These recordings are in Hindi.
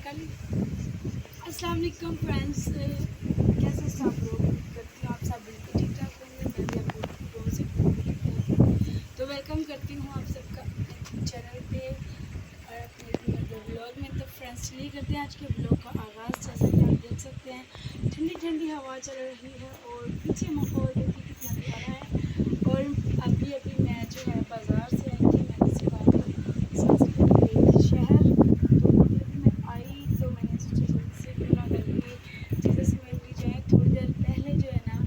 कल अस्सलाम वालेकुम फ्रेंड्स, कैसे सब लोग? करती हूँ आप सब बिल्कुल ठीक ठाक होंगे। मैं भी आपको दुआ से ठीक हूँ। तो वेलकम करती हूँ आप सबका अपने चैनल पे और अपने ब्लॉग में। तो फ्रेंड्स चलिए करते हैं आज के ब्लॉग का आगाज़। जैसा कि आप देख सकते हैं ठंडी ठंडी हवा चल रही है और पीछे माहौल देखिए कितना प्यारा है। और अभी मैं जो है बाज़ार से आई थी, मैं किसी बात पर गई थी शहर। तो अभी मैं आई तो मैंने सोचा जल्दी से क्यों ना घर की चीज़ें समेट ली जाए। थोड़ी देर पहले जो है ना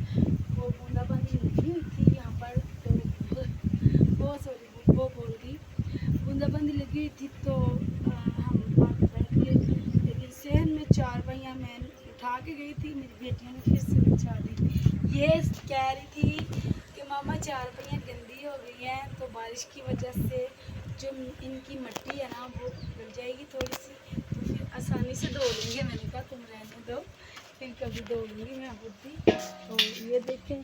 वो बूंदाबांदी लगी हुई थी यहाँ पर। तो वो बोल दी बूंदाबांदी लगी हुई थी। तो हम वहाँ पर बैठ गए, लेकिन सहन में चार पहिया मैं उठा के गई थी, मेरी बेटियों ने फिर से बिछा दी। ये कह रही थी कि मामा चार पहिया गंदी हो गई हैं, तो बारिश की वजह से जो इनकी मिट्टी है ना वो लग जाएगी थोड़ी सी, तो फिर आसानी से धो लेंगे। मैंने कहा तुम रहने दो, फिर कभी धो लूँगी मैं खुद ही। तो ये देखें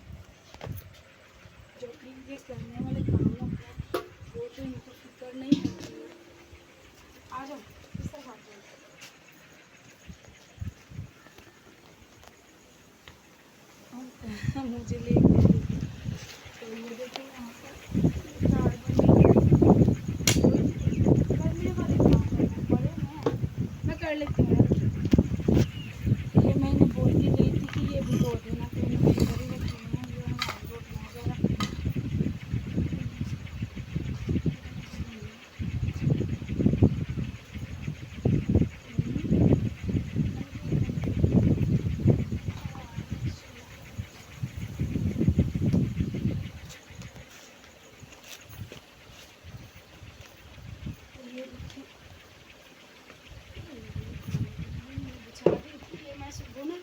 जो ये करने वाले काम होते हैं वो तो इनको फिक्र नहीं होती है। आ जाओ इस तरफ आ जाओ। मुझे ले गए। तो ये देखें यहाँ पर चार करने वाले काम करने पड़े हैं, मैं कर लेती हूँ यार। ये मैंने बोल के गई थी कि ये भिगो देना, तो इन्होंने इधर ही रखी हुई हैं। ये हमारी रोटियाँ वगैरह ये देखिए बिछा दी थी। ये मैं सुबह ना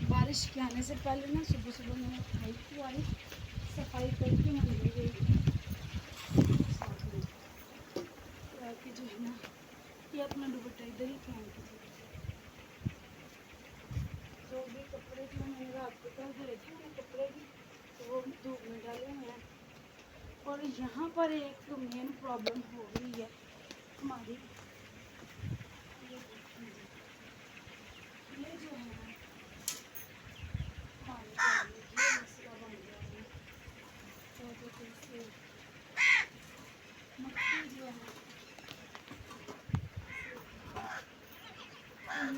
बारिश के आने से पहले ना सुबह सुबह मैंने उठाई थी वाली सफाई करके मैं ले गई थी साथ में। ताकि जो है ना ये अपना दुपट्टा इधर ही फेंक के थोड़ी सी जो भी कपड़े जो मैंने रात को कल धरे थे मैंने कपड़े भी, तो वो धूप में डाले हुए हैं। और यहाँ पर एक मेन प्रॉब्लम हो गई है हमारी। ये देखिए ये जो है ना हमारे घर में ये मसला बन गया है। तो देखिए इससे मक्खी जो है ना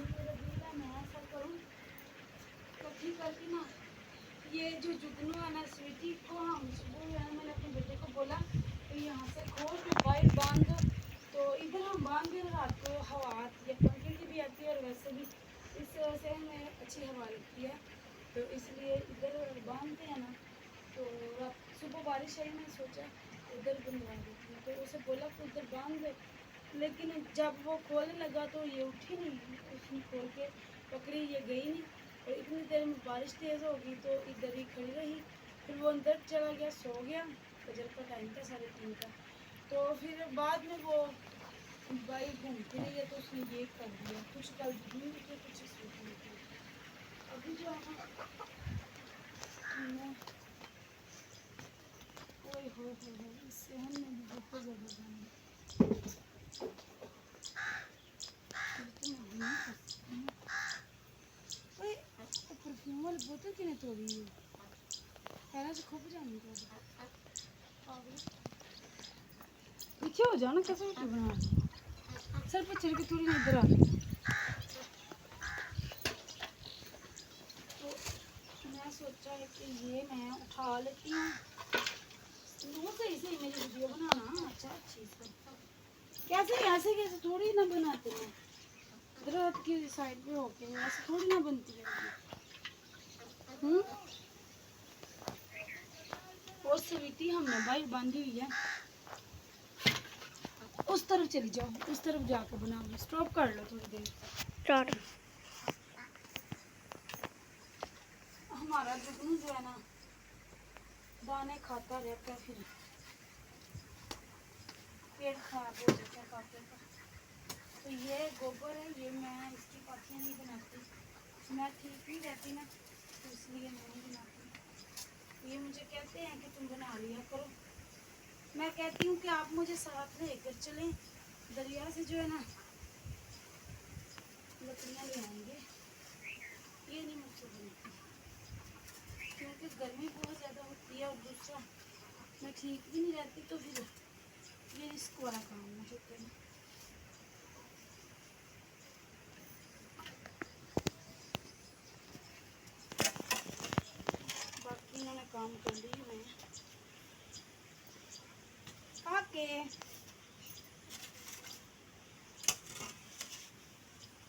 मेरा दिल है मैं ऐसा करूँ कभी करके ना ये जो जुगनू है ना स्वीटी को हम सुबह जो है मैंने अपने बेटे को बोला तो यहाँ से खोल के बाइट बांध दो। तो इधर हम बांध के रात को हवा आती है, पंखे की भी आती है और वैसे भी इस से हमें अच्छी हवा लगती है। तो इसलिए इधर बांधते हैं ना। तो रात सुबह बारिश आई, मैंने सोचा उधर बंधवा देती हूँ, तो उसे बोला कि उधर बांध दे। लेकिन जब वो खोलने लगा तो ये उठी नहीं, उसने खोल के पकड़ी, ये गई नहीं। और इतनी देर में बारिश तेज़ हो गई तो इधर ही खड़ी रही। फिर वो अंदर चला गया, सो गया। फजर का टाइम था 3:30 का। तो फिर बाद में वो बाई घूमती रही है तो उसने ये कर दिया, कुछ कल धुनी निकली कुछ सूखी निकली। अभी जो है ना ओए हो इससे हम में भी बहुत ज़्यादा बन परफ्यूम वाली बोतल किने तोड़ी है? पैरों से खूब जानी पीछे हो जाओ ना, कैसे रोटी बना रही सर पे चढ़ के थोड़ी ना इधर आ रही। तो मैं सोचा है कि ये मैं उठा लेती हूँ। सही सही मेरी वीडियो बनाना अच्छा चीज़ का कैसे ऐसे कैसे थोड़ी ना बनाते हैं। दरख्त की साइड पे होके ऐसे थोड़ी ना बनती है। वो स्वीटी हमने भाई बांधी हुई है, उस तरफ चली जाओ, उस तरफ जाकर बनाओ। स्टॉप कर लो थोड़ी देर। स्टार्ट। हमारा जुगनू जो है ना दाने खाता रहता है, फिर पेट खराब हो जाता है खाते का। तो ये गोबर है, ये मैं इसकी पाथियाँ नहीं बनाती, मैं ठीक नहीं रहती ना तो इसलिए मैं नहीं बनाती। ये मुझे कहते हैं कि तुम बना लिया करो, मैं कहती हूँ कि आप मुझे साथ लेकर चलें। दरिया से जो है ना लकड़ियाँ ले आएंगे, ये नहीं मुझसे बनती क्योंकि गर्मी बहुत ज़्यादा होती है और दूसरा मैं ठीक भी नहीं रहती, तो फिर ये रिस्क वाला काम मुझे करना। बाकी मैंने काम कर लिया। मैं आके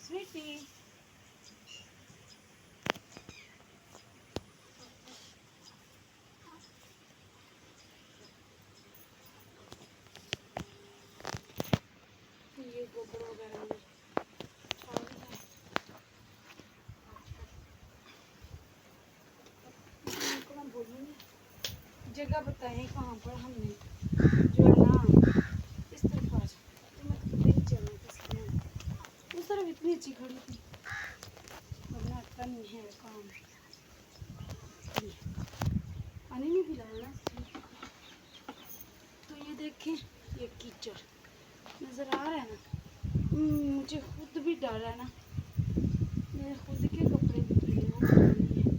स्वीटी ये गोबर वगैरह में उनको मैं बोलूँगी जगह बताएं कहाँ पर हमने जो है ना इस तरफ आ जाए, तो मैं तो पता ही चलना किसने उस तरफ इतनी अच्छी खड़ी थी, वरना इतना नहीं है काम। पानी नहीं पिलाया ना, तो ये देखें ये कीचड़ नज़र आ रहा है ना, मुझे खुद भी डर है ना, मेरे खुद के कपड़े भी गीले हो रहे हैं,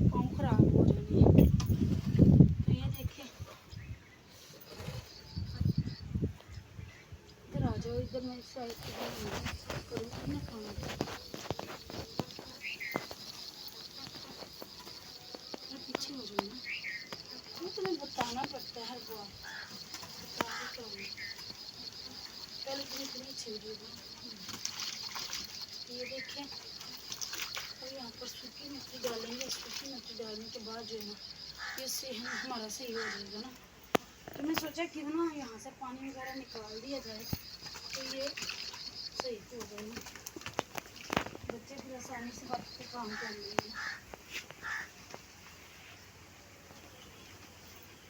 पाँव खराब हो रहे हैं। तो ये देखें, इधर आ जाओ, इधर मैं इस साइड करूँगी ना काम, मैं पीछे हो जाऊँ ना, वो तुम्हें बताना पड़ता है वो पहले इतनी इतनी छिड़ी थी। ये देखें, और यहाँ पर सूखी मिट्टी डालेंगे, सूखी मिट्टी डालने के बाद जो है ना ये से हमारा सही हो जाएगा ना। तो मैं सोचा कि ना यहाँ से पानी वगैरह निकाल दिया जाए, तो ये सही हो जाएगा, बच्चे फिर आसानी से बात पे काम कर लेंगे।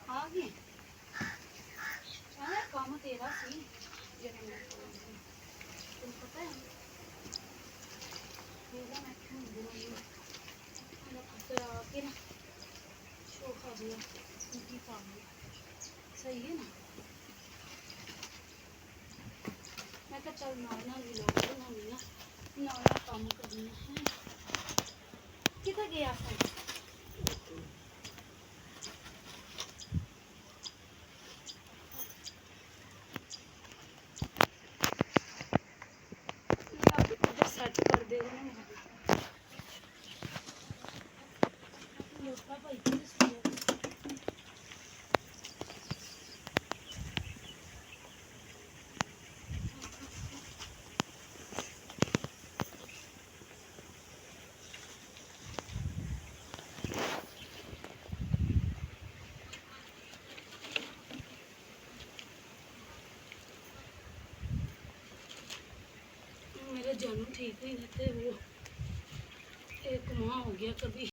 आ गए चलो काम तेरा सी तुम पता है मेरा मैं क्यों आके ना शो खा दिया उनकी काम सही है ना। मैं कहा चल नाना भी लोग हमें ना नाना काम करना है। किधर गया था सेट कर देगा ना लोटा भाई मेरे जानू ठीक नहीं रहते, वो एक माह हो गया कभी